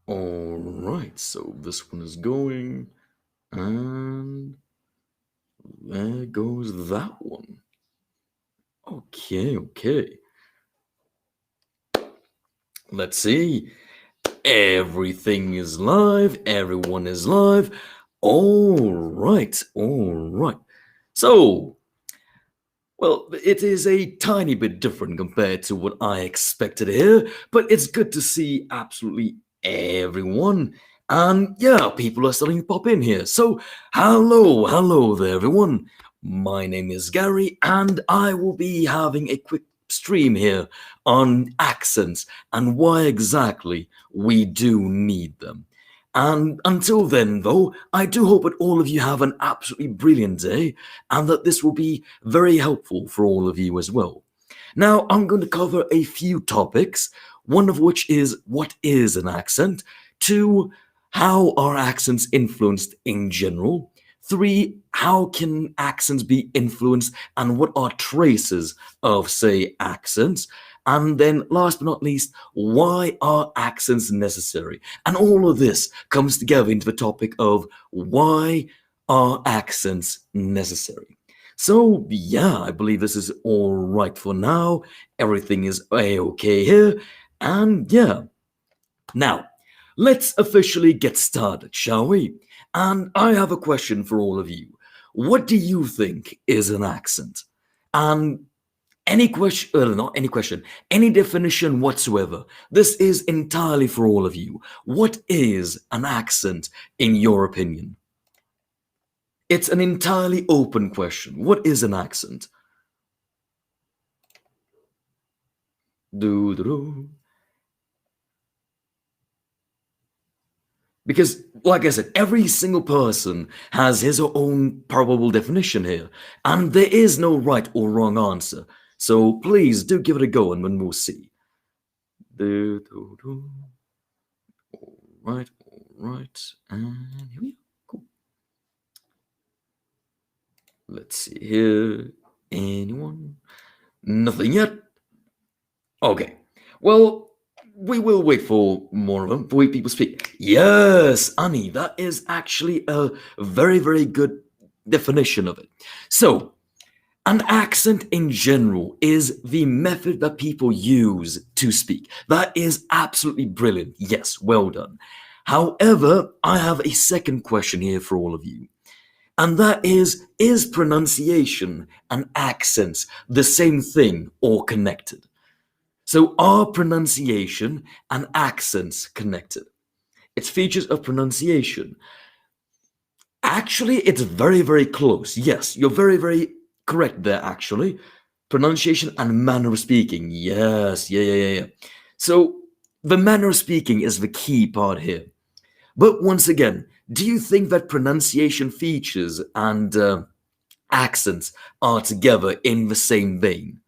All right, so this one is going, and there goes that one. Okay. Let's see. Everything is live. Everyone is live. All right. So, well, it is a tiny bit different compared to what I expected here, but it's good to see absolutely everyone. And yeah, people are starting to pop in here. So, hello there, everyone. My name is Gary, and I will be having a quick stream here on accents and why exactly we do need them. And until then, though, I do hope that all of you have an absolutely brilliant day and that this will be very helpful for all of you as well. Now, I'm going to cover a few topics, one of which is what is an accent, two, how are accents influenced in general, three, how can accents be influenced and what are traces of, say, accents, and then last but not least, why are accents necessary? And all of this comes together into the topic of why are accents necessary? So, yeah, I believe this is all right for now. Everything is a-okay here. And yeah, now let's officially get started, shall we? And I have a question for all of you. What do you think is an accent? And any question, not any question, any definition whatsoever. This is entirely for all of you. What is an accent in your opinion? It's an entirely open question. What is an accent? Do. Because, like I said, every single person has his or own probable definition here, and there is no right or wrong answer. So please do give it a go, and then we'll see. Do. All right, and here we go. Cool. Let's see here. Anyone? Nothing yet? Okay. Well, we will wait for more of them, for people speak. Yes, Annie, that is actually a very, very good definition of it. So, an accent in general is the method that people use to speak. That is absolutely brilliant. Yes, well done. However, I have a second question here for all of you. And that is pronunciation and accents the same thing or connected? So are pronunciation and accents connected? It's features of pronunciation. Actually, it's very, very close. Yes, you're very, very correct there, actually. Pronunciation and manner of speaking. Yes, yeah. So the manner of speaking is the key part here. But once again, do you think that pronunciation features and accents are together in the same vein?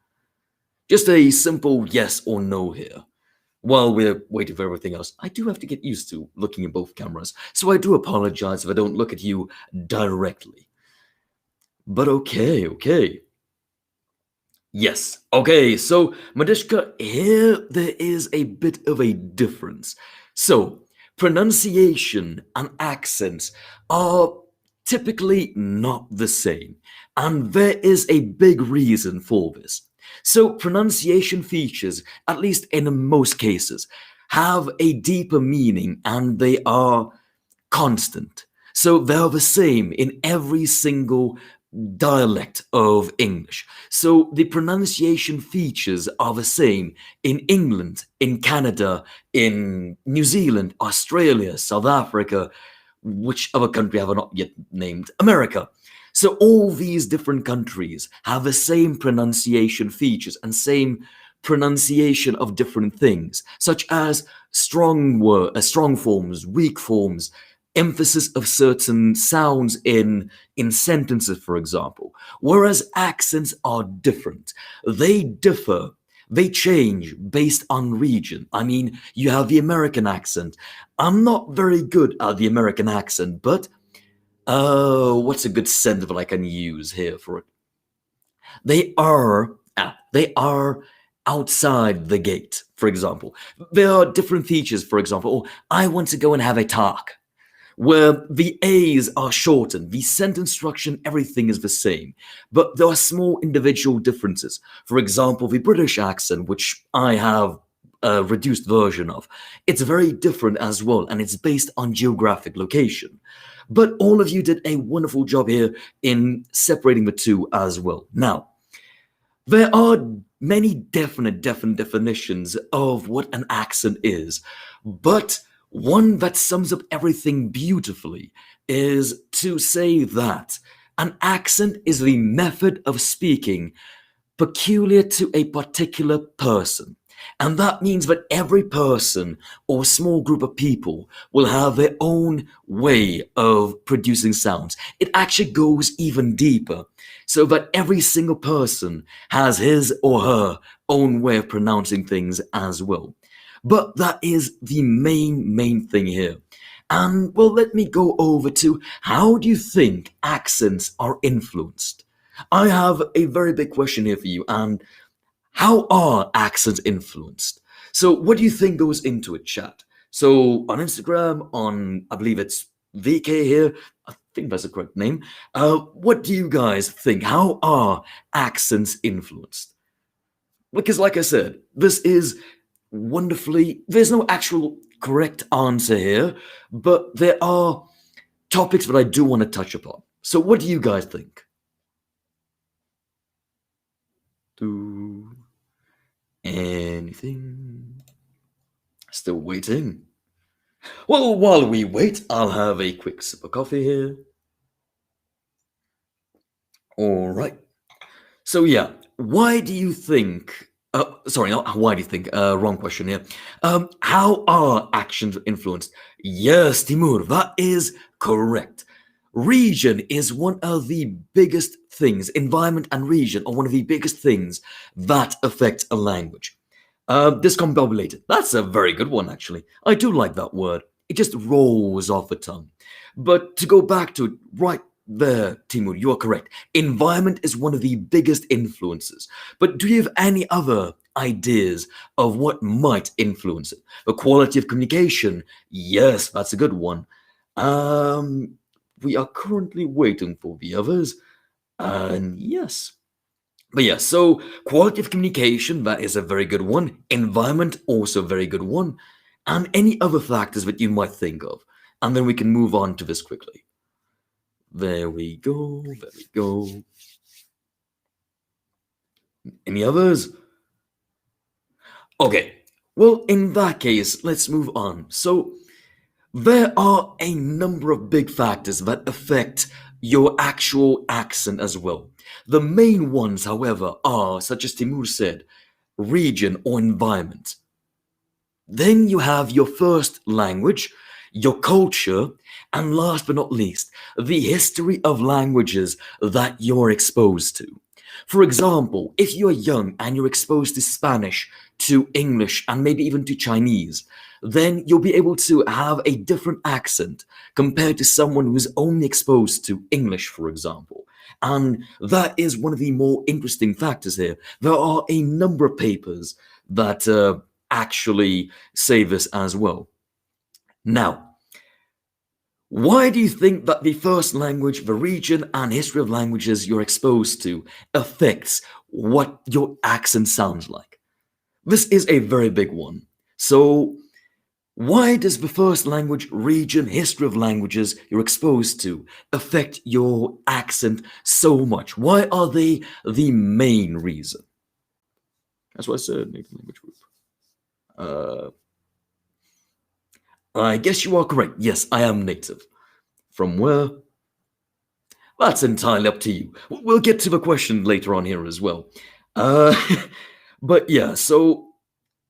Just a simple yes or no here. While we're waiting for everything else, I do have to get used to looking at both cameras, so I do apologize if I don't look at you directly. But okay. Yes, okay, so Madishka, here there is a bit of a difference. So, pronunciation and accents are typically not the same, and there is a big reason for this. So, pronunciation features, at least in most cases, have a deeper meaning and they are constant. So, they're the same in every single dialect of English. So the pronunciation features are the same in England, in Canada, in New Zealand, Australia, South Africa, which other country have I not yet named? America. So all these different countries have the same pronunciation features and same pronunciation of different things, such as strong forms, weak forms, emphasis of certain sounds in sentences, for example. Whereas accents are different. They differ. They change based on region. I mean, you have the American accent. I'm not very good at the American accent, but what's a good sentiment I can use here for it? They are outside the gate, for example. There are different features, for example, or I want to go and have a talk, where the A's are shortened, the sentence structure, everything is the same, but there are small individual differences. For example, the British accent, which I have a reduced version of, it's very different as well, and it's based on geographic location. But all of you did a wonderful job here in separating the two as well. Now, there are many definite definitions of what an accent is, but one that sums up everything beautifully is to say that an accent is the method of speaking peculiar to a particular person. And that means that every person or small group of people will have their own way of producing sounds. It actually goes even deeper, so that every single person has his or her own way of pronouncing things as well. But that is the main thing here. And well, let me go over to how do you think accents are influenced? I have a very big question here for you, and how are accents influenced? So what do you think goes into it, chat? So on Instagram, on, I believe it's VK here, I think that's the correct name. What do you guys think? How are accents influenced? Because like I said, this is wonderfully, there's no actual correct answer here, but there are topics that I do want to touch upon. So what do you guys think? Anything? Still waiting? Well, while we wait, I'll have a quick sip of coffee here. All right. So yeah, why do you think? Sorry, not why do you think? Wrong question here. How are actions influenced? Yes, Timur, that is correct. Region is one of the biggest things. Environment and region are one of the biggest things that affect a language. Discombobulated. That's a very good one, actually. I do like that word. It just rolls off the tongue. But to go back to it, right there, Timur, you are correct. Environment is one of the biggest influences. But do you have any other ideas of what might influence it? The quality of communication? Yes, that's a good one. We are currently waiting for the others. And yes. But yeah, so quality of communication, that is a very good one. Environment, also a very good one. And any other factors that you might think of. And then we can move on to this quickly. There we go, there we go. Any others? Okay, well, in that case, let's move on. So, there are a number of big factors that affect your actual accent as well. The main ones, however, are, such as Timur said, region or environment. Then you have your first language, your culture, and last but not least, the history of languages that you're exposed to. For example, if you're young and you're exposed to Spanish, to English, and maybe even to Chinese, then you'll be able to have a different accent compared to someone who's only exposed to English, for example. And that is one of the more interesting factors here. There are a number of papers that actually say this as well. Now, why do you think that the first language, the region, and history of languages you're exposed to affects what your accent sounds like? This is a very big one. So, why does the first language, region, history of languages you're exposed to affect your accent so much? Why are they the main reason? That's what I said, native language group. I guess you are correct. Yes, I am native. From where? That's entirely up to you. We'll get to the question later on here as well. But yeah, so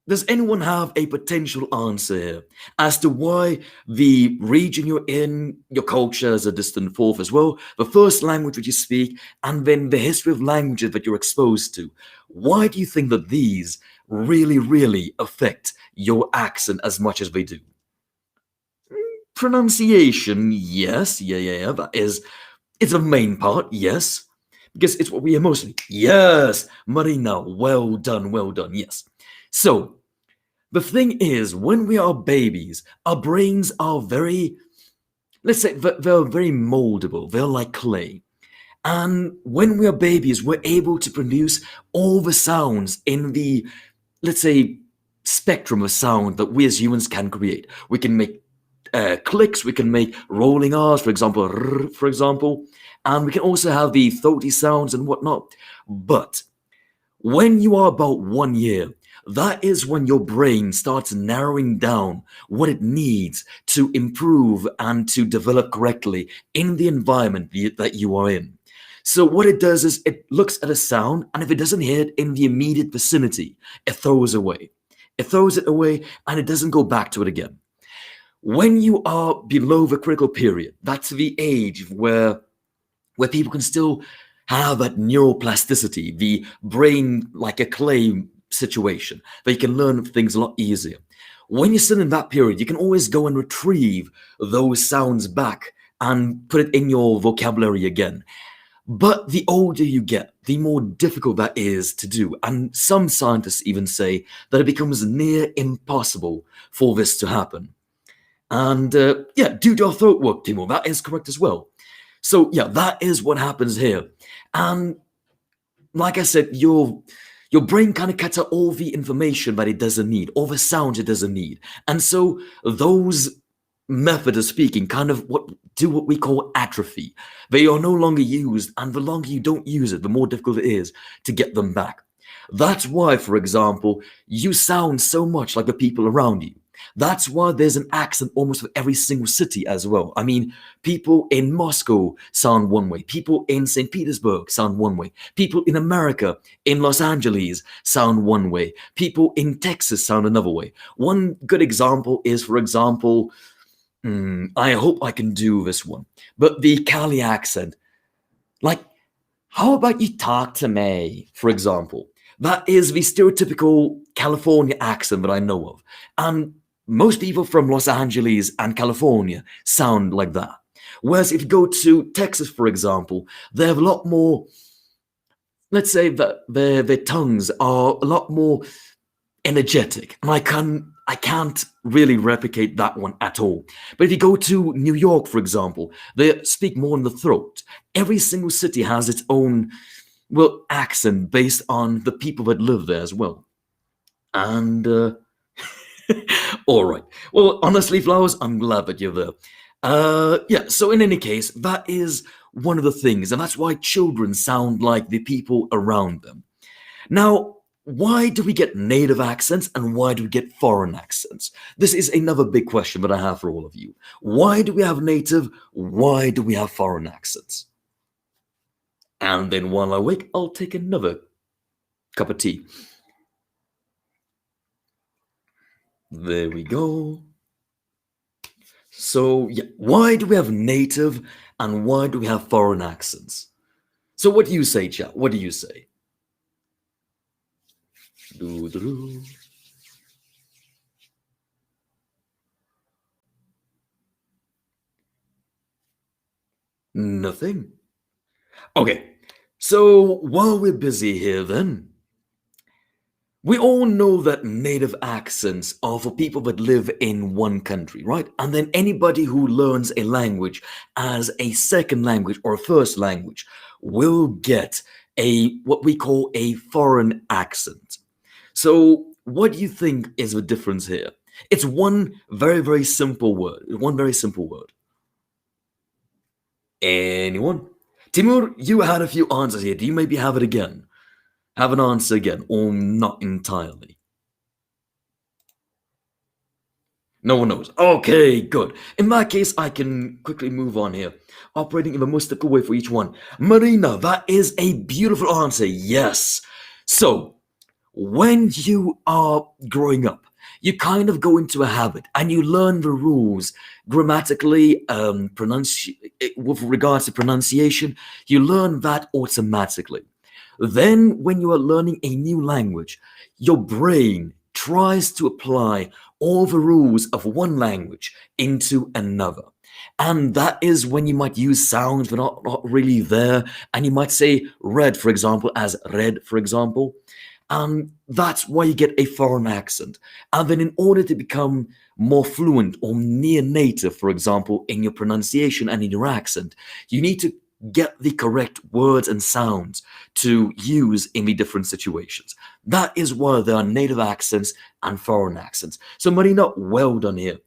does anyone have a potential answer here as to why the region you're in, your culture is a distant fourth as well, the first language that you speak, and then the history of languages that you're exposed to? Why do you think that these really affect your accent as much as they do? Pronunciation, yes, yeah, that is, it's a main part, yes. because it's what we hear mostly. Yes, Marina, well done, yes. So, the thing is, when we are babies, our brains are very, let's say, they're very moldable. They're like clay. And when we are babies, we're able to produce all the sounds in the, let's say, spectrum of sound that we as humans can create. We can make clicks, we can make rolling R's, for example, and we can also have the throaty sounds and whatnot. But when you are about 1 year, that is when your brain starts narrowing down what it needs to improve and to develop correctly in the environment that you are in. So what it does is it looks at a sound, and if it doesn't hear it in the immediate vicinity, it throws away. It throws it away, and it doesn't go back to it again. When you are below the critical period, that's the age where people can still have that neuroplasticity, the brain like a clay situation, that you can learn things a lot easier. When you're still in that period, you can always go and retrieve those sounds back and put it in your vocabulary again. But the older you get, the more difficult that is to do. And some scientists even say that it becomes near impossible for this to happen. And due to our throat work, Timo, that is correct as well. So yeah, that is what happens here. And like I said, your brain kind of cuts out all the information that it doesn't need, all the sounds it doesn't need. And so those methods of speaking kind of what we call atrophy. They are no longer used, and the longer you don't use it, the more difficult it is to get them back. That's why, for example, you sound so much like the people around you. That's why there's an accent almost for every single city as well. I mean, people in Moscow sound one way. People in St. Petersburg sound one way. People in America, in Los Angeles, sound one way. People in Texas sound another way. One good example is, for example, I hope I can do this one, but the Cali accent. Like, how about you talk to me, for example? That is the stereotypical California accent that I know of. And most people from Los Angeles and California sound like that. Whereas if you go to Texas, for example, they have a lot more, let's say that their tongues are a lot more energetic. And I can't really replicate that one at all. But if you go to New York, for example, they speak more in the throat. Every single city has its own, well, accent based on the people that live there as well. And all right. Well, honestly, Flowers, I'm glad that you're there. So in any case, that is one of the things, and that's why children sound like the people around them. Now, why do we get native accents and why do we get foreign accents? This is another big question that I have for all of you. Why do we have native? Why do we have foreign accents? And then while I wait, I'll take another cup of tea. There we go. So, yeah, why do we have native and why do we have foreign accents? So what do you say, chat? What do you say? Nothing. Okay, so while we're busy here then, we all know that native accents are for people that live in one country, right? And then anybody who learns a language as a second language or a first language will get what we call a foreign accent. So what do you think is the difference here? It's one very, very simple word. One very simple word. Anyone? Timur, you had a few answers here. Do you maybe have it again? Have an answer again, or not entirely? No one knows. Okay, good. In that case, I can quickly move on here. Operating in the most typical way for each one. Marina, that is a beautiful answer. Yes. So, when you are growing up, you kind of go into a habit and you learn the rules grammatically, with regards to pronunciation, you learn that automatically. Then, when you are learning a new language, your brain tries to apply all the rules of one language into another. And that is when you might use sounds that are not really there. And you might say red, for example, as red, for example. That's why you get a foreign accent. And then in order to become more fluent or near native, for example, in your pronunciation and in your accent, you need to get the correct words and sounds to use in the different situations. That is why there are native accents and foreign accents. So Marina, well done here.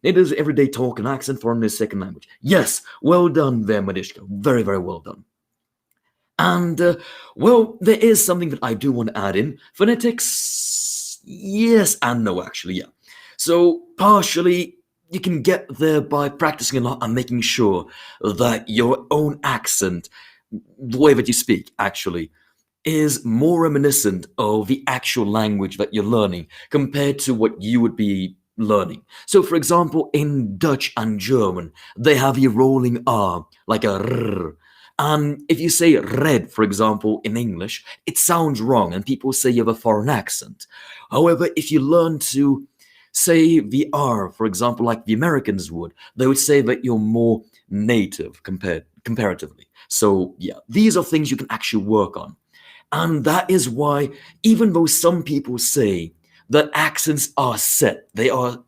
It is everyday talk and accent foreign is second language. Yes, well done there, Madishka. Very, very well done. And, well, there is something that I do want to add in. Phonetics, yes and no, actually, yeah. So, partially, you can get there by practicing a lot and making sure that your own accent, the way that you speak, actually, is more reminiscent of the actual language that you're learning compared to what you would be learning. So, for example, in Dutch and German, they have a rolling R, like a R. And if you say red, for example, in English, it sounds wrong and people say you have a foreign accent. However, if you learn to say the R, for example, like the Americans would, they would say that you're more native comparatively. So, yeah, these are things you can actually work on. And that is why, even though some people say that accents are set, they are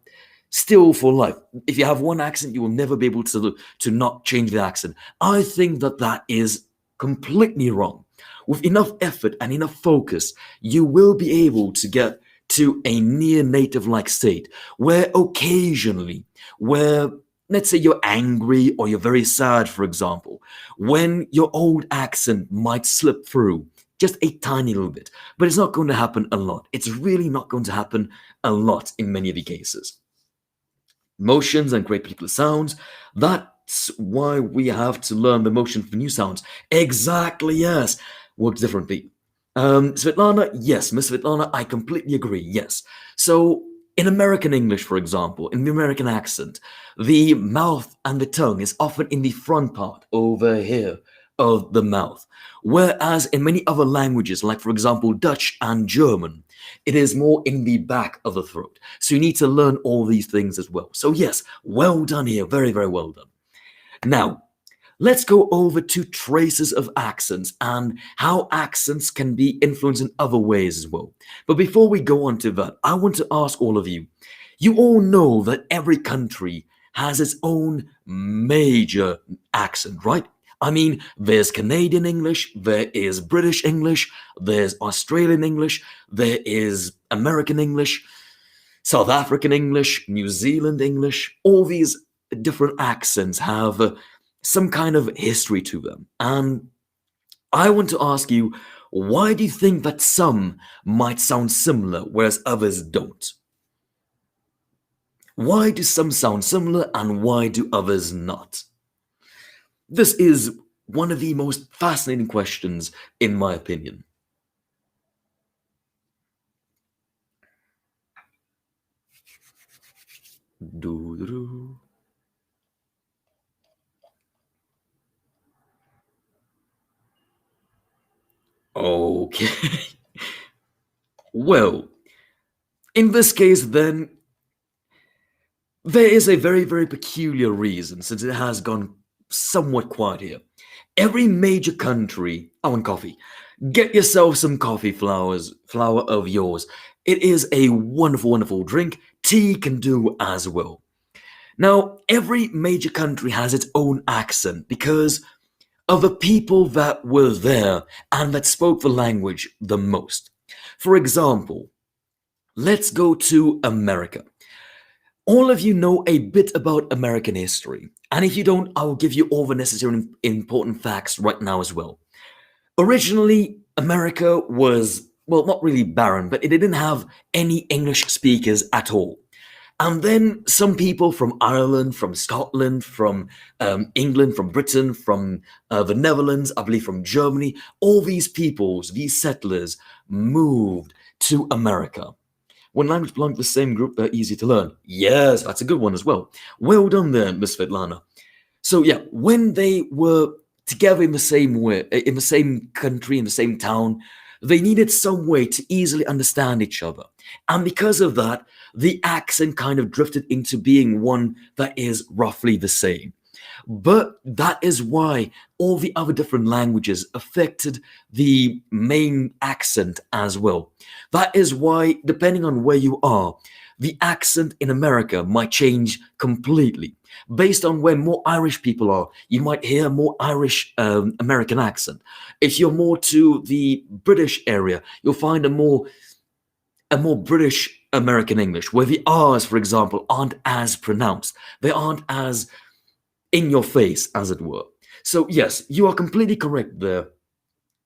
still for life. If you have one accent, you will never be able to not change the accent. I think that that is completely wrong. With enough effort and enough focus, you will be able to get to a near native-like state where occasionally, where let's say you're angry or you're very sad, for example, when your old accent might slip through, just a tiny little bit, but it's not going to happen a lot. It's really not going to happen a lot in many of the cases. Motions and create particular sounds. That's why we have to learn the motion for new sounds. Exactly, yes. Works differently. Svetlana, yes. Miss Svetlana, I completely agree, yes. So in American English, for example, in the American accent, the mouth and the tongue is often in the front part over here of the mouth. Whereas in many other languages, like for example, Dutch and German, it is more in the back of the throat. So you need to learn all these things as well. So yes, well done here. Very, very well done. Now, let's go over to traces of accents and how accents can be influenced in other ways as well. But before we go on to that, I want to ask all of you, you all know that every country has its own major accent, right? I mean, there's Canadian English, there is British English, there's Australian English, there is American English, South African English, New Zealand English. All these different accents have some kind of history to them. And I want to ask you, why do you think that some might sound similar, whereas others don't? Why do some sound similar and why do others not? This is one of the most fascinating questions, in my opinion. Doo-doo-doo. Okay. Well, in this case, then, there is a very, very peculiar reason, since it has gone somewhat quiet here. Every major country, I want coffee. Get yourself some coffee flour of yours. It is a wonderful, wonderful drink. Tea can do as well. Now, every major country has its own accent because of the people that were there and that spoke the language the most. For example, let's go to America. All of you know a bit about American history. And if you don't, I will give you all the necessary important facts right now as well. Originally, America was, well, not really barren, but it didn't have any English speakers at all. And then some people from Ireland, from Scotland, from England, from Britain, from the Netherlands, I believe from Germany, all these peoples, these settlers moved to America. When language belongs to the same group, they're easy to learn. Yes, that's a good one as well. Well done there, Miss Svetlana. So yeah, when they were together in the same way, in the same country, in the same town, They needed some way to easily understand each other. And because of that, the accent kind of drifted into being one that is roughly the same. But that is why all the other different languages affected the main accent as well. That is why, depending on where you are, the accent in America might change completely. Based on where more Irish people are, you might hear more Irish American accent. If you're more to the British area, you'll find a more British American English, where the R's, for example, aren't as pronounced. They aren't as in your face, as it were. So yes, you are completely correct there.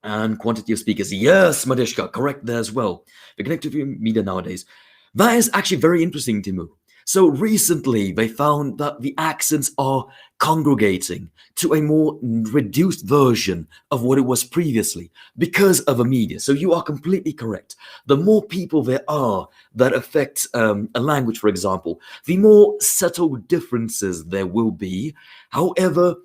And quantity of speakers, yes, Madishka, correct there as well. The connective media nowadays, that is actually very interesting to me. So recently, they found that the accents are congregating to a more reduced version of what it was previously because of a media. So you are completely correct. The more people there are that affect a language, for example, the more subtle differences there will be. However,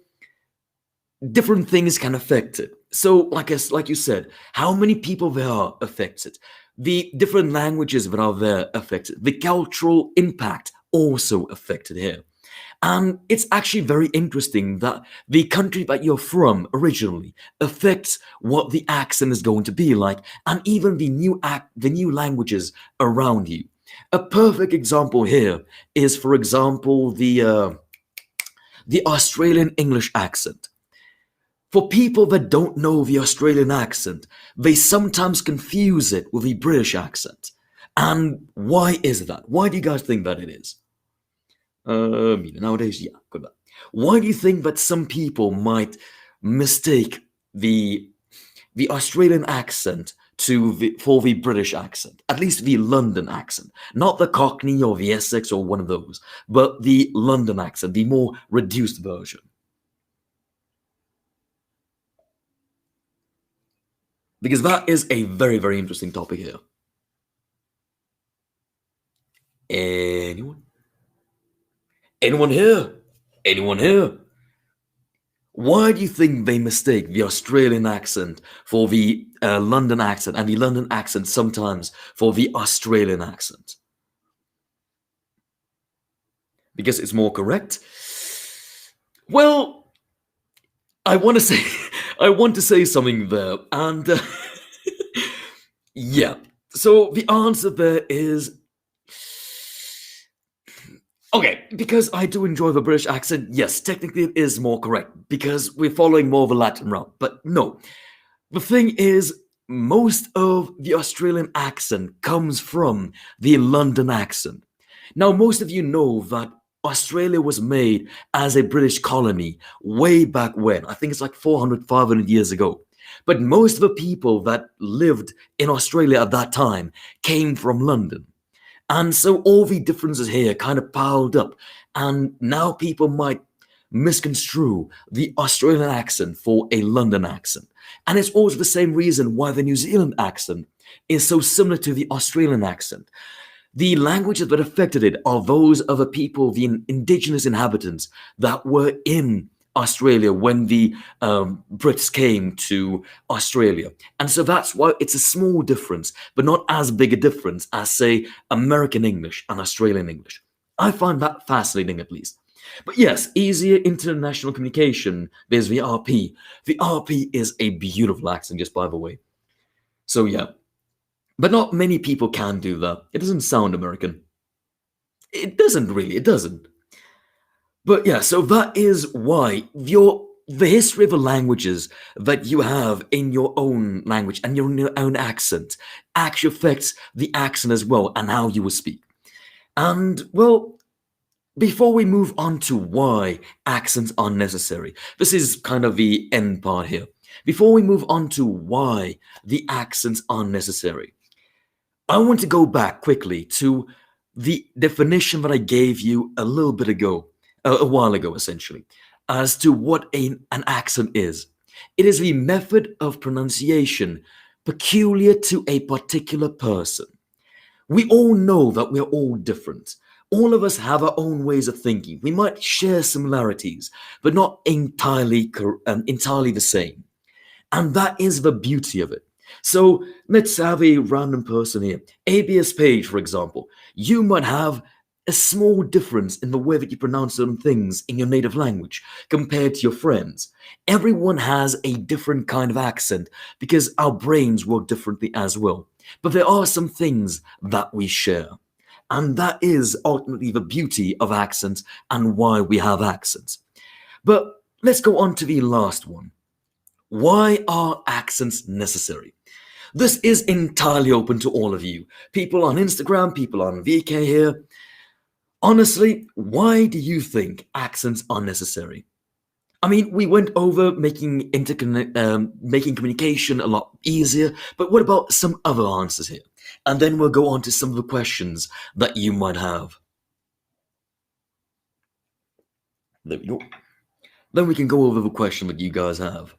different things can affect it. So, like you said, how many people there are affected, the different languages that are there affected, the cultural impact also affected here. And it's actually very interesting that the country that you're from originally affects what the accent is going to be like, and even the new languages around you. A perfect example here is, for example, the Australian English accent. For people that don't know the Australian accent, they sometimes confuse it with the British accent. And why is that? Why do you guys think that it is? Nowadays, yeah, good luck. Why do you think that some people might mistake the Australian accent for the British accent? At least the London accent. Not the Cockney or the Essex or one of those, but the London accent, the more reduced version. Because that is a very, very interesting topic here. Anyone? Anyone here? Anyone here? Why do you think they mistake the Australian accent for the London accent, and the London accent sometimes for the Australian accent? Because it's more correct? Well, I want to say something there, and yeah. So the answer there is okay, because I do enjoy the British accent. Yes, technically it is more correct because we're following more of a Latin route. But no, the thing is, most of the Australian accent comes from the London accent. Now, most of you know that Australia was made as a British colony way back when. I think it's like 400, 500 years ago. But most of the people that lived in Australia at that time came from London. And so all the differences here kind of piled up. And now people might misconstrue the Australian accent for a London accent. And it's also the same reason why the New Zealand accent is so similar to the Australian accent. The languages that affected it are those of the people, the indigenous inhabitants that were in Australia when the Brits came to Australia. And so that's why it's a small difference, but not as big a difference as, say, American English and Australian English. I find that fascinating, at least. But yes, easier international communication. There's the RP. The RP is a beautiful accent, just by the way. So yeah. But not many people can do that. It doesn't sound American. It doesn't really, it doesn't. But yeah, so that is why the history of the languages that you have in your own language and your own accent actually affects the accent as well and how you will speak. And well, before we move on to why accents are necessary, this is kind of the end part here. Before we move on to why the accents are necessary, I want to go back quickly to the definition that I gave you a little bit ago, a while ago, essentially, as to what an accent is. It is the method of pronunciation peculiar to a particular person. We all know that we're all different. All of us have our own ways of thinking. We might share similarities, but not entirely the same. And that is the beauty of it. So let's have a random person here. ABS page, for example. You might have a small difference in the way that you pronounce certain things in your native language compared to your friends. Everyone has a different kind of accent because our brains work differently as well. But there are some things that we share. And that is ultimately the beauty of accents and why we have accents. But let's go on to the last one. Why are accents necessary? This is entirely open to all of you. People on Instagram, people on VK here. Honestly, why do you think accents are necessary? I mean, we went over making communication a lot easier, but what about some other answers here? And then we'll go on to some of the questions that you might have. There we go. Then we can go over the question that you guys have.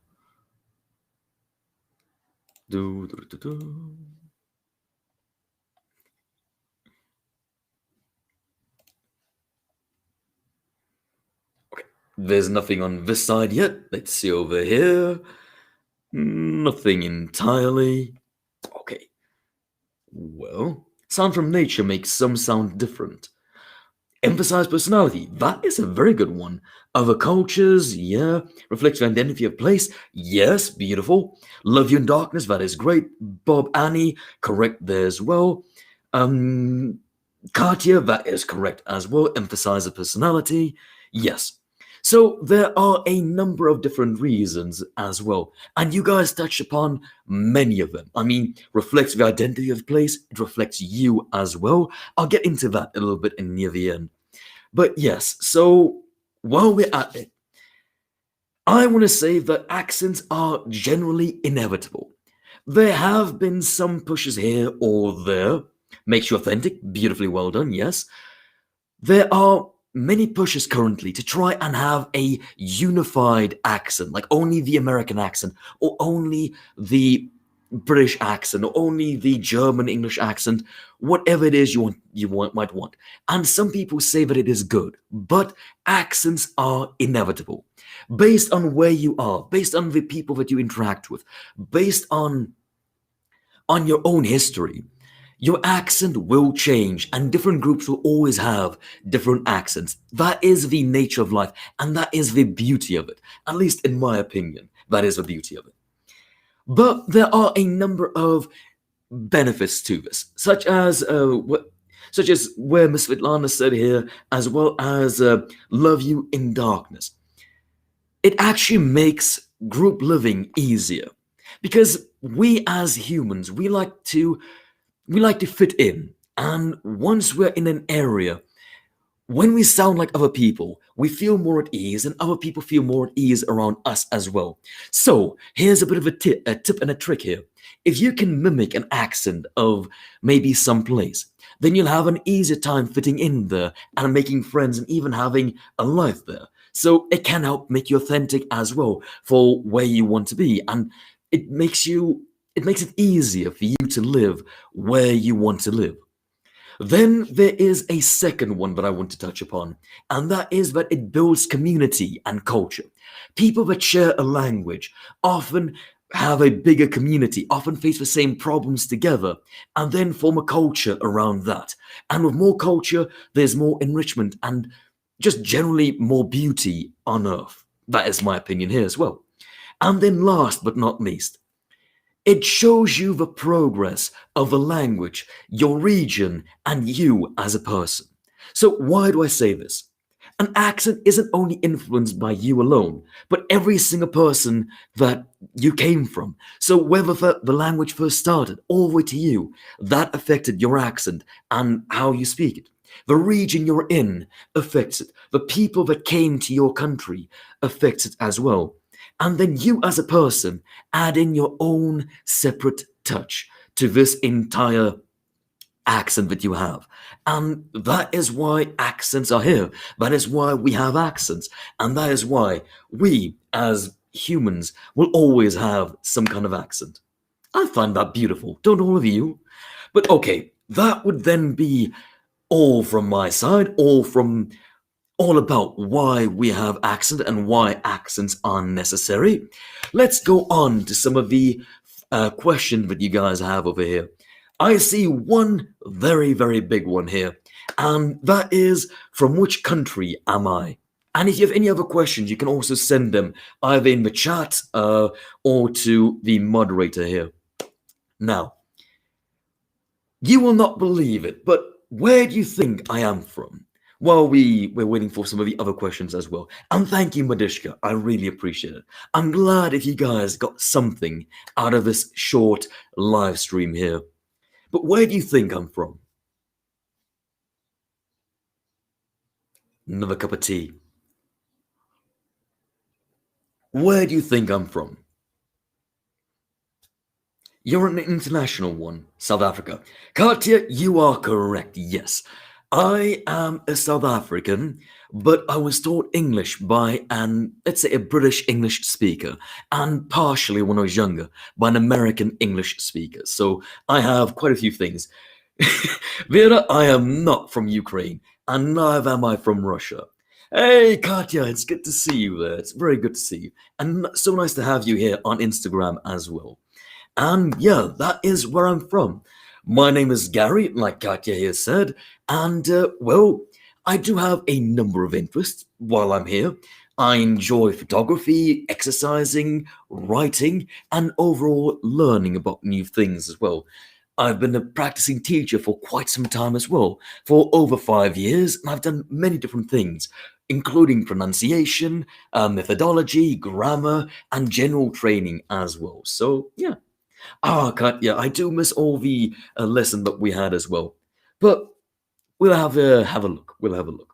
Okay, there's nothing on this side yet. Let's see over here. Nothing entirely. Okay. Well, sound from nature makes some sound different. Emphasize personality. That is a very good one. Other cultures, yeah. Reflects the identity of place. Yes, beautiful. Love you in darkness. That is great. Bob, Annie, correct there as well. Katia, that is correct as well. Emphasize the personality. Yes. So there are a number of different reasons as well. And you guys touched upon many of them. I mean, reflects the identity of the place. It reflects you as well. I'll get into that a little bit near the end. But yes, so while we're at it, I want to say that accents are generally inevitable. There have been some pushes here or there. Makes you authentic. Beautifully well done, yes. There are many pushes currently to try and have a unified accent, like only the American accent, or only the British accent, or only the German English accent, whatever it is might want. And some people say that it is good, but accents are inevitable. Based on where you are, based on the people that you interact with, based on your own history, your accent will change, and different groups will always have different accents. That is the nature of life, and that is the beauty of it. At least in my opinion, that is the beauty of it. But there are a number of benefits to this, such as where Miss Svetlana said here, as well as love you in darkness. It actually makes group living easier because we as humans, we like to fit in. And once we're in an area, when we sound like other people, we feel more at ease, and other people feel more at ease around us as well. So here's a bit of a tip and a trick here. If you can mimic an accent of maybe some place, then you'll have an easier time fitting in there and making friends and even having a life there. So it can help make you authentic as well for where you want to be. And it makes it easier for you to live where you want to live. Then there is a second one that I want to touch upon, and that is that it builds community and culture. People that share a language often have a bigger community, often face the same problems together, and then form a culture around that. And with more culture, there's more enrichment and just generally more beauty on earth. That is my opinion here as well. And then last but not least, it shows you the progress of the language, your region, and you as a person. So why do I say this? An accent isn't only influenced by you alone, but every single person that you came from. So whether the language first started all the way to you, that affected your accent and how you speak it. The region you're in affects it. The people that came to your country affects it as well. And then you as a person add in your own separate touch to this entire accent that you have. And that is why accents are here. That is why we have accents. And that is why we as humans will always have some kind of accent. I find that beautiful, don't all of you? But okay, that would then be all from my side, all about why we have accent and why accents are necessary. Let's go on to some of the question that you guys have over here. I see one very, very big one here, and that is, from which country am I? And if you have any other questions, you can also send them either in the chat or to the moderator here. Now, you will not believe it, but where do you think I am from? Well, we're waiting for some of the other questions as well. And thank you, Madishka. I really appreciate it. I'm glad if you guys got something out of this short live stream here. But where do you think I'm from? Another cup of tea. Where do you think I'm from? You're an international one, South Africa. Katya, you are correct, yes. I am a South African, but I was taught English by let's say, a British English speaker, and partially when I was younger by an American English speaker. So I have quite a few things. Vera, I am not from Ukraine, and neither am I from Russia. Hey, Katya, it's good to see you there. It's very good to see you. And so nice to have you here on Instagram as well. And yeah, that is where I'm from. My name is Gary, like Katya here said, and well, I do have a number of interests while I'm here. I enjoy photography, exercising, writing, and overall learning about new things as well. I've been a practicing teacher for quite some time as well, for over 5 years, and I've done many different things, including pronunciation, methodology, grammar, and general training as well. So yeah. Yeah, I do miss all the lesson that we had as well. But we'll have a look. We'll have a look.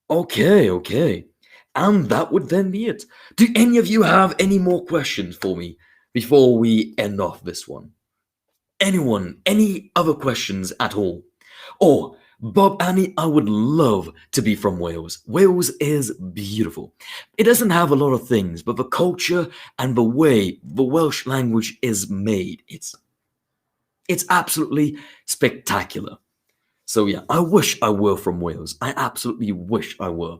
Okay. And that would then be it. Do any of you have any more questions for me before we end off this one? Anyone? Any other questions at all? Or, Bob, Annie, I would love to be from Wales. Wales is beautiful. It doesn't have a lot of things, but the culture and the way the Welsh language is made, it's absolutely spectacular. So yeah, I wish I were from Wales. I absolutely wish I were.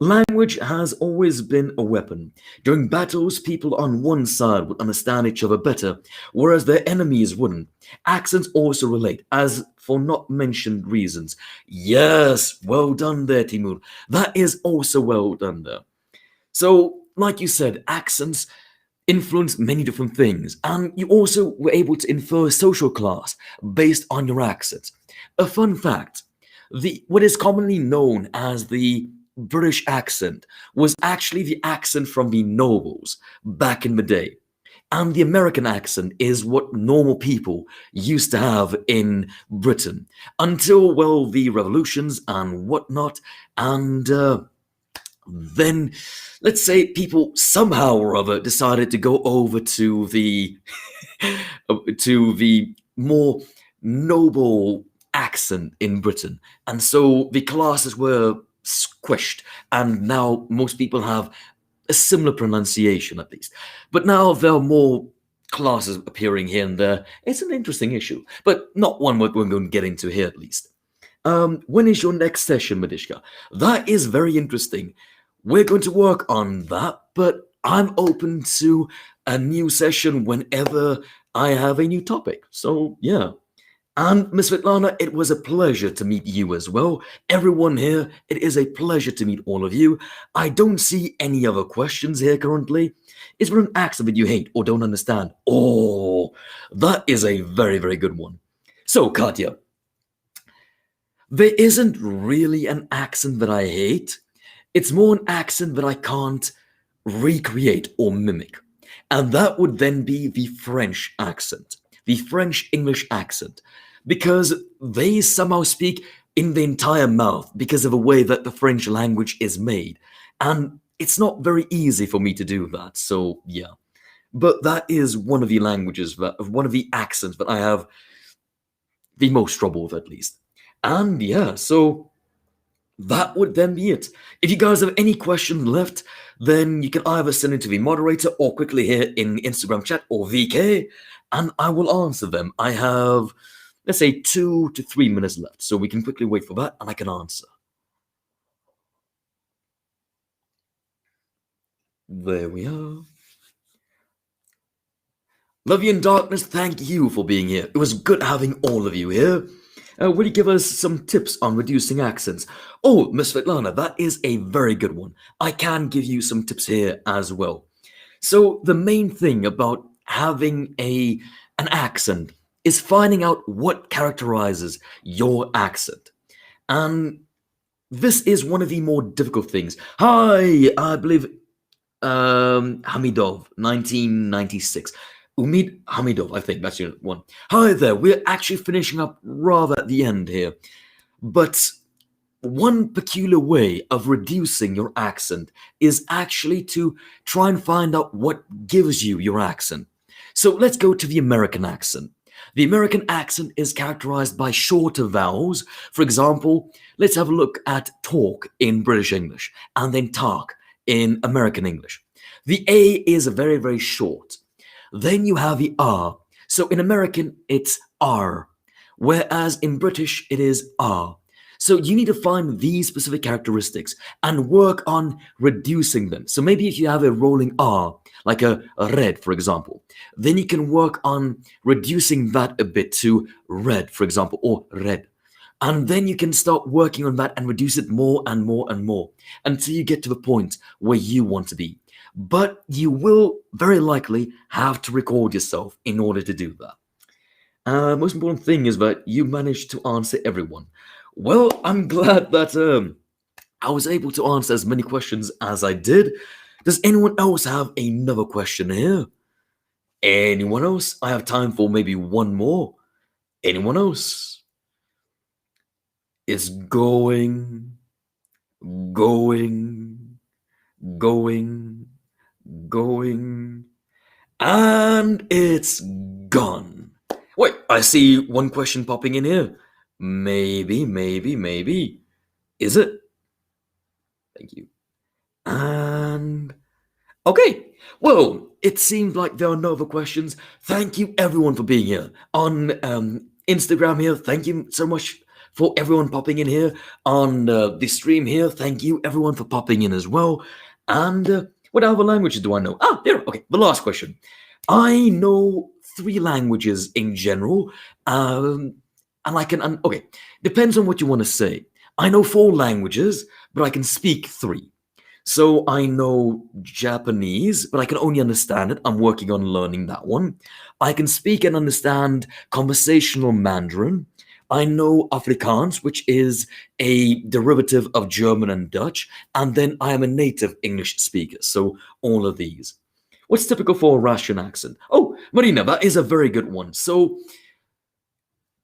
Language has always been a weapon. During battles, people on one side would understand each other better, whereas their enemies wouldn't. Accents also relate, as for not mentioned reasons. Yes, well done there, Timur. That is also well done there. So, like you said, accents influence many different things, and you also were able to infer social class based on your accent. A fun fact, what is commonly known as the British accent was actually the accent from the nobles back in the day. And the American accent is what normal people used to have in Britain until, well, the revolutions and whatnot. And then, let's say, people somehow or other decided to go over to the to the more noble accent in Britain, and so the classes were squished, and now most people have a similar pronunciation at least. But now there are more classes appearing here and there. It's an interesting issue, but not one we're going to get into here at least. When is your next session, Madishka? That is very interesting. We're going to work on that, but I'm open to a new session whenever I have a new topic. So yeah. And Miss Svetlana, it was a pleasure to meet you as well. Everyone here, it is a pleasure to meet all of you. I don't see any other questions here currently. Is there an accent that you hate or don't understand? Oh, that is a very, very good one. So, Katya, there isn't really an accent that I hate. It's more an accent that I can't recreate or mimic. And that would then be the French accent, the French English accent, because they somehow speak in the entire mouth because of the way that the French language is made. And it's not very easy for me to do that. So, yeah. But that is one of the one of the accents that I have the most trouble with, at least. And yeah, so that would then be it. If you guys have any questions left, then you can either send it to the moderator or quickly here in Instagram chat or VK, and I will answer them. I have, let's say, 2 to 3 minutes left, so we can quickly wait for that and I can answer. There we are. Lovey in Darkness, thank you for being here. It was good having all of you here. Will you give us some tips on reducing accents? Oh, Miss Svetlana, that is a very good one. I can give you some tips here as well. So the main thing about having an accent is finding out what characterizes your accent. And this is one of the more difficult things. Hi, I believe Hamidov, 1996. Umid Hamidov, I think that's your one. Hi there, we're actually finishing up rather at the end here. But one peculiar way of reducing your accent is actually to try and find out what gives you your accent. So let's go to the American accent. The American accent is characterized by shorter vowels. For example, let's have a look at talk in British English and then talk in American English. The A is very, very short. Then you have the R. So in American, it's R, whereas in British, it is R. So you need to find these specific characteristics and work on reducing them. So maybe if you have a rolling R, like a red, for example, then you can work on reducing that a bit to red, for example, or red. And then you can start working on that and reduce it more and more and more until you get to the point where you want to be. But you will very likely have to record yourself in order to do that. Most important thing is that you managed to answer everyone. Well, I'm glad that I was able to answer as many questions as I did. Does anyone else have another question here? Anyone else? I have time for maybe one more. Anyone else? It's going, going, going, and it's gone. Wait, I see one question popping in here. Maybe. Is it? Thank you. And okay. Well, it seems like there are no other questions. Thank you everyone for being here. On Instagram here, thank you so much for everyone popping in here. On the stream here, thank you everyone for popping in as well. And what other languages do I know? Ah, there. Okay, the last question. I know 3 languages in general. And I can, okay, depends on what you want to say. I know 4 languages, but I can speak 3. So I know Japanese, but I can only understand it. I'm working on learning that one. I can speak and understand conversational Mandarin. I know Afrikaans, which is a derivative of German and Dutch. And then I am a native English speaker. So all of these. What's typical for a Russian accent? Oh, Marina, that is a very good one. So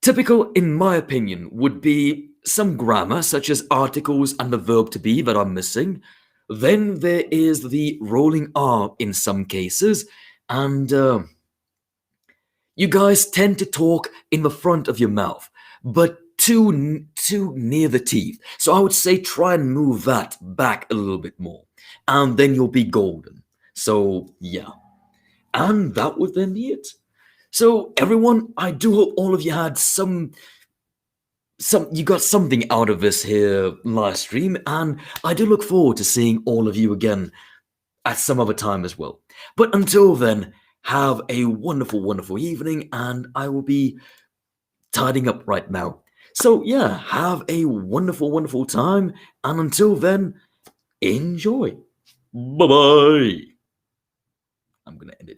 typical, in my opinion, would be some grammar, such as articles and the verb to be that are missing. Then there is the rolling R in some cases. And you guys tend to talk in the front of your mouth, but too near the teeth. So I would say try and move that back a little bit more. And then you'll be golden. So yeah. And that would then be it. So everyone, I do hope all of you had you got something out of this here live stream, and I do look forward to seeing all of you again at some other time as well. But until then, have a wonderful, wonderful evening, and I will be tidying up right now. So yeah, have a wonderful, wonderful time, and until then, enjoy. Bye-bye. I'm gonna end it.